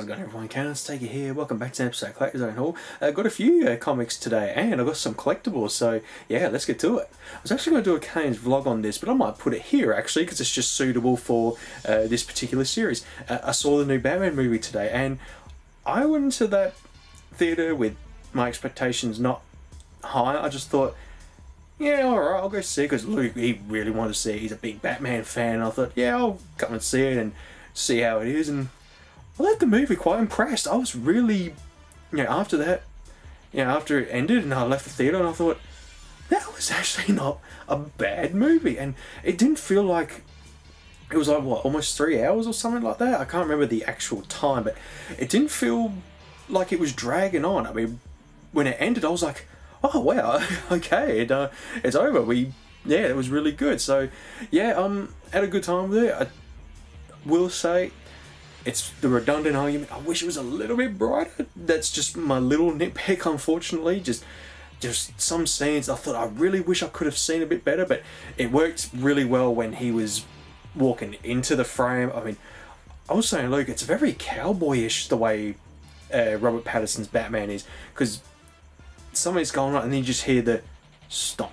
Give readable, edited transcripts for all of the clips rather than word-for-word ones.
How's it going, everyone? Let's take it here. Welcome back to an episode of Collectables Haul. Got a few comics today, and I've got some collectibles, so yeah, let's get to it. I was actually going to do a Kane's vlog on this, but I might put it here actually, because it's just suitable for this particular series. I saw the new Batman movie today, and I went into that theatre with my expectations not high. I just thought, yeah, alright, I'll go see it, because Luke, he really wanted to see it. He's a big Batman fan, and I thought, yeah, I'll come and see it and see how it is, and I left the movie quite impressed. I was really, after that, after it ended and I left the theatre, and I thought, that was actually not a bad movie. And it didn't feel like, it was like, what, almost 3 hours or something like that? I can't remember the actual time, but it didn't feel like it was dragging on. I mean, when it ended, I was like, oh wow, okay, it's over. It was really good. So, yeah, had a good time with it. I will say, it's the redundant argument. I wish it was a little bit brighter. That's just my little nitpick, unfortunately. Just some scenes I thought I really wish I could have seen a bit better, but it worked really well when he was walking into the frame. I mean, I was saying, Luke, it's very cowboyish the way Robert Pattinson's Batman is, because something's going on and then you just hear the stomp,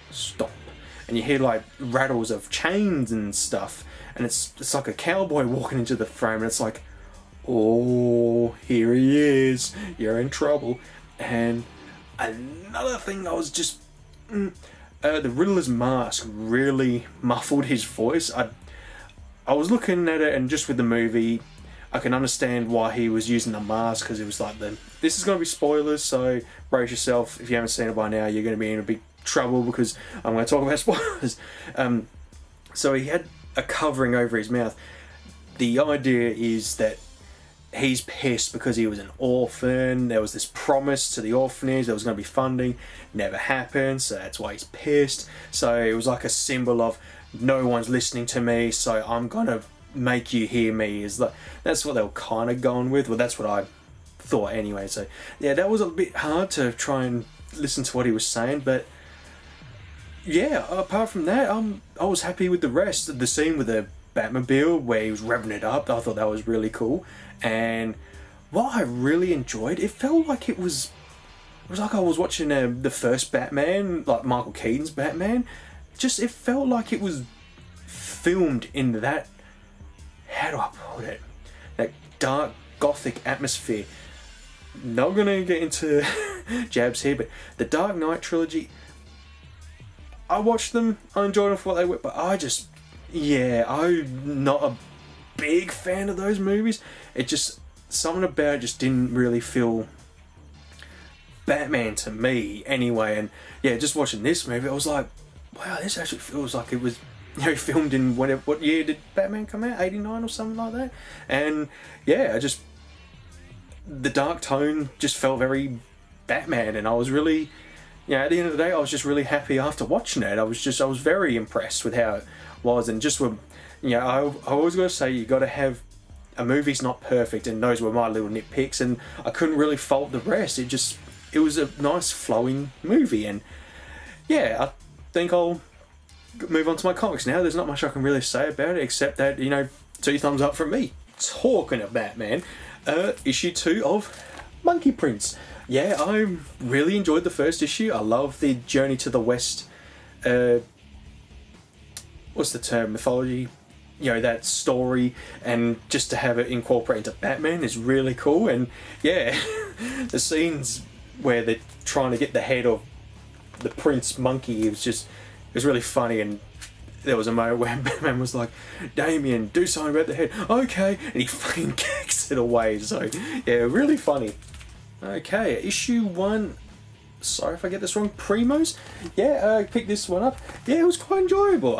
stomp, and you hear like rattles of chains and stuff. And it's like a cowboy walking into the frame, and it's like, oh, here he is, you're in trouble. And another thing, I was just, the Riddler's mask really muffled his voice. I was looking at it, and just with the movie, I can understand why he was using the mask, because it was like, this is going to be spoilers, so brace yourself. If you haven't seen it by now, you're going to be in a big trouble, because I'm going to talk about spoilers. So he had a covering over his mouth. The idea is that he's pissed because he was an orphan. There was this promise to the orphanage there was going to be funding, never happened, so that's why he's pissed. So it was like a symbol of, no one's listening to me, so I'm gonna make you hear me. That's what they were kind of going with. Well, that's what I thought anyway. So yeah, that was a bit hard to try and listen to what he was saying, but yeah, apart from that, I was happy with the rest. The scene with the Batmobile where he was revving it up, I thought that was really cool. And what I really enjoyed, it felt like it was like I was watching the first Batman, like Michael Keaton's Batman. It felt like it was filmed in that, how do I put it, that dark gothic atmosphere. Not gonna get into jabs here, but the Dark Knight trilogy, I watched them, I enjoyed them for what they were, but I'm not a big fan of those movies. It just, something about it just didn't really feel Batman to me anyway. And yeah, just watching this movie, I was like, wow, this actually feels like it was, filmed in what year did Batman come out? 89 or something like that? And yeah, the dark tone just felt very Batman, and I was really, at the end of the day, I was just really happy after watching it. I was very impressed with how it was, and just with, I always got to say, you got to have, a movie's not perfect, and those were my little nitpicks, and I couldn't really fault the rest. It was a nice flowing movie, and yeah, I think I'll move on to my comics now. There's not much I can really say about it, except that, 2 thumbs up from me. Talking of Batman, issue 2 of Monkey Prince. Yeah, I really enjoyed the first issue. I love the Journey to the West, what's the term, mythology, that story, and just to have it incorporated into Batman is really cool. And yeah, the scenes where they're trying to get the head of the Prince Monkey, it was really funny. And there was a moment where Batman was like, Damien, do something about the head. Okay, and he fucking kicks it away. So yeah, really funny. Okay, issue 1, sorry if I get this wrong, Primos. Yeah, I picked this one up. Yeah, it was quite enjoyable.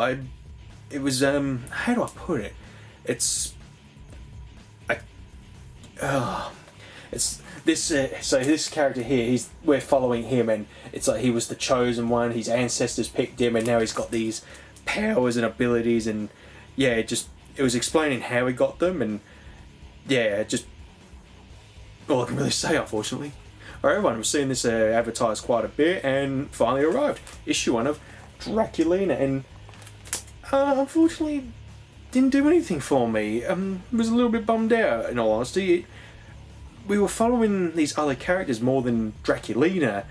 It was, how do I put it? It's this, so this character here, we're following him, and it's like he was the chosen one, his ancestors picked him, and now he's got these powers and abilities, and yeah, it was explaining how he got them, and yeah, all I can really say, unfortunately. Alright everyone, we've seen this advertised quite a bit, and finally arrived. Issue 1 of Draculina, and unfortunately, didn't do anything for me. Was a little bit bummed out, in all honesty. We were following these other characters more than Draculina.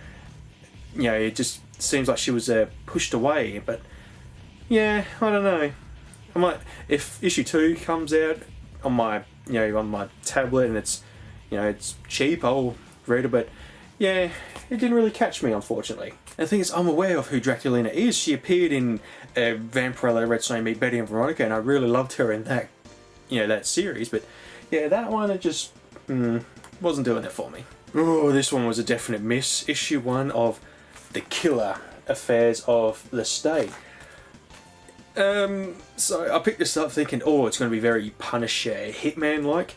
You know, it just seems like she was pushed away, but yeah, I don't know. I might, if issue 2 comes out on my, you know, on my tablet and it's, you know, it's cheap, I'll read it, but yeah, it didn't really catch me, unfortunately. And the thing is, I'm aware of who Draculina is. She appeared in Vampirella Red Sonja Meet Betty and Veronica, and I really loved her in that, you know, that series, but yeah, that one, it just wasn't doing it for me. Oh, this one was a definite miss. Issue 1 of The Killer Affairs of the State. So I picked this up thinking, oh, it's going to be very Punisher, Hitman-like.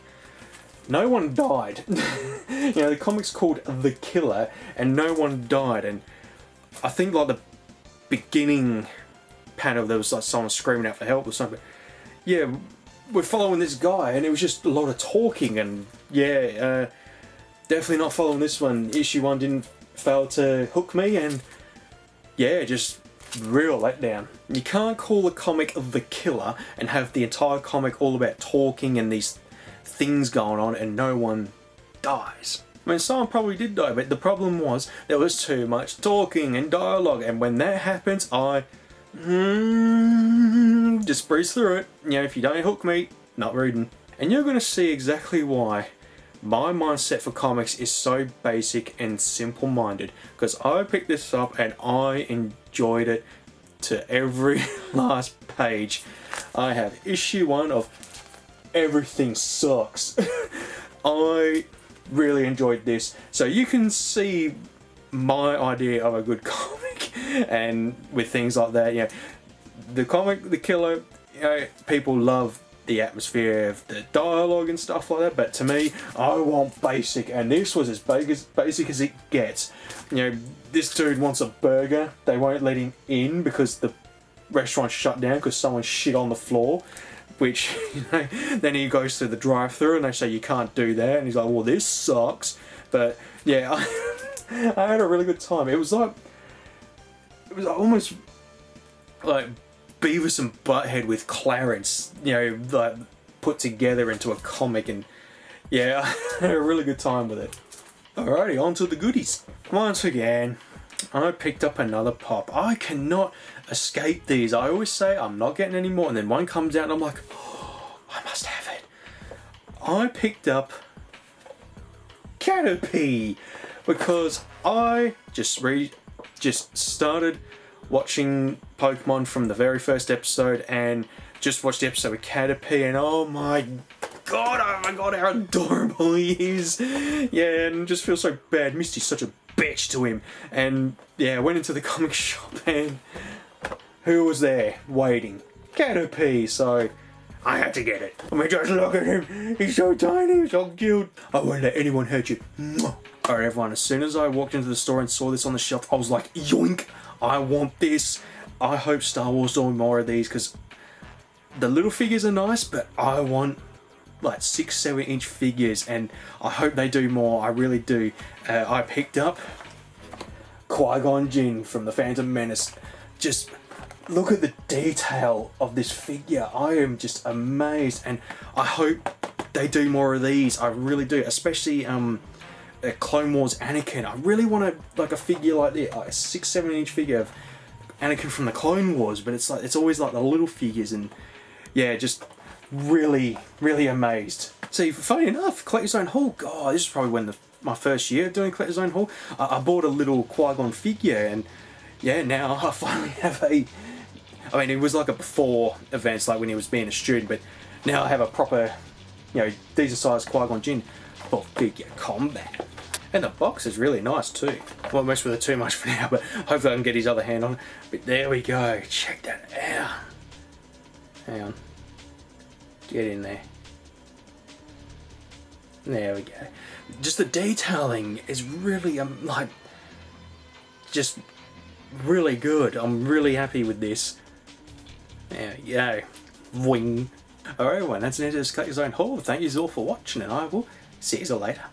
No one died. You know, the comic's called The Killer, and no one died. And I think like the beginning panel, there was like someone screaming out for help or something. Yeah, we're following this guy, and it was just a lot of talking. And yeah, definitely not following this one. Issue 1 didn't fail to hook me, and yeah, just real letdown. You can't call a comic The Killer and have the entire comic all about talking and these things going on and no one dies. I mean, someone probably did die, but the problem was there was too much talking and dialogue, and when that happens, I just breeze through it. You know, if you don't hook me, not reading. And you're going to see exactly why my mindset for comics is so basic and simple-minded, because I picked this up and I enjoyed it to every last page. I have issue 1 of Everything Sucks. I really enjoyed this, so you can see my idea of a good comic, and with things like that, yeah, the comic The Killer, you know, people love the atmosphere of the dialogue and stuff like that, but to me, I want basic, and this was as basic as it gets. You know, this dude wants a burger, they won't let him in because the restaurant's shut down because someone shit on the floor, which, you know, then he goes to the drive-thru and they say you can't do that, and he's like, well, this sucks. But yeah, I had a really good time. It was almost like Beavis and Butthead with Clarence, you know, like put together into a comic, and yeah, I had a really good time with it. Alrighty, on to the goodies. Once again, I picked up another pop. I cannot escape these. I always say I'm not getting any more, and then one comes out and I'm like, oh, I must have it. I picked up Caterpie because I just started watching Pokemon from the very first episode, and just watched the episode with Caterpie, and oh my god, how adorable he is. Yeah, and just feel so bad. Misty's such a bitch to him. And yeah, I went into the comic shop, and who was there waiting? Caterpie, so I had to get it. I mean, just look at him. He's so tiny, he's so cute. I won't let anyone hurt you. Alright everyone, as soon as I walked into the store and saw this on the shelf, I was like, yoink, I want this. I hope Star Wars doing more of these, because the little figures are nice, but I want like 6-7 inch figures, and I hope they do more. I really do. I picked up Qui-Gon Jinn from the Phantom Menace. Just look at the detail of this figure. I am just amazed, and I hope they do more of these. I really do, especially Clone Wars Anakin. I really want a figure like this, like a 6-7 inch figure of Anakin from the Clone Wars, but it's like, it's always like the little figures, and yeah, just really amazed. See, funny enough, Collector's Zone haul, God, this is probably when my first year doing Collector's Zone haul, I bought a little Qui-Gon figure, and yeah, now I finally have a, I mean, it was like a before events, like when he was being a student, but now I have a proper, you know, decent sized Qui-Gon Jinn for figure combat. And the box is really nice too. I won't mess with it too much for now, but hopefully I can get his other hand on it. But there we go, check that out. Hang on. Get in there. There we go. Just the detailing is really, like, just really good. I'm really happy with this. There we go. Wing. Alright everyone, that's the end of this Collector's Zone haul. Thank you all for watching, and I will see you all later.